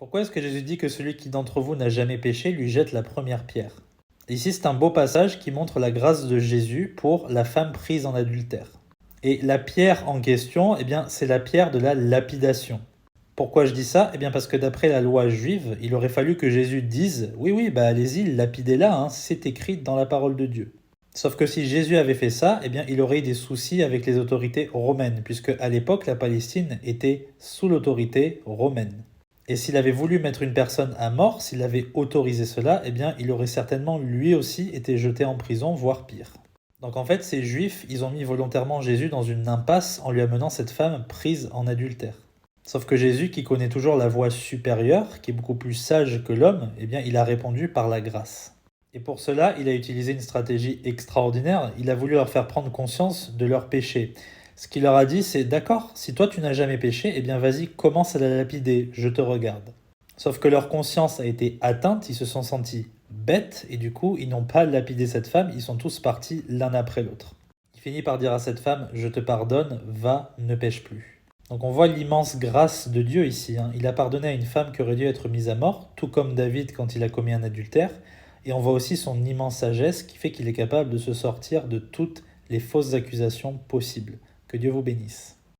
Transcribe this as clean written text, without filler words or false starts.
Pourquoi est-ce que Jésus dit que celui qui d'entre vous n'a jamais péché lui jette la première pierre? Ici, c'est un beau passage qui montre la grâce de Jésus pour la femme prise en adultère. Et la pierre en question, eh bien, c'est la pierre de la lapidation. Pourquoi je dis ça? Eh bien, parce que d'après la loi juive, il aurait fallu que Jésus dise oui, oui, bah allez-y, lapidez-la, hein, c'est écrit dans la parole de Dieu. Sauf que si Jésus avait fait ça, eh bien, il aurait eu des soucis avec les autorités romaines, puisque à l'époque, la Palestine était sous l'autorité romaine. Et s'il avait voulu mettre une personne à mort, s'il avait autorisé cela, eh bien, il aurait certainement lui aussi été jeté en prison, voire pire. Donc en fait, ces juifs, ils ont mis volontairement Jésus dans une impasse en lui amenant cette femme prise en adultère. Sauf que Jésus, qui connaît toujours la voie supérieure, qui est beaucoup plus sage que l'homme, eh bien, il a répondu par la grâce. Et pour cela, il a utilisé une stratégie extraordinaire. Il a voulu leur faire prendre conscience de leur péché. Ce qu'il leur a dit, c'est d'accord, si toi tu n'as jamais péché, eh bien vas-y, commence à la lapider, je te regarde. Sauf que leur conscience a été atteinte, ils se sont sentis bêtes, et du coup, ils n'ont pas lapidé cette femme, ils sont tous partis l'un après l'autre. Il finit par dire à cette femme, je te pardonne, va, ne pêche plus. Donc on voit l'immense grâce de Dieu ici, hein. Il a pardonné à une femme qui aurait dû être mise à mort, tout comme David quand il a commis un adultère, et on voit aussi son immense sagesse qui fait qu'il est capable de se sortir de toutes les fausses accusations possibles. Que Dieu vous bénisse.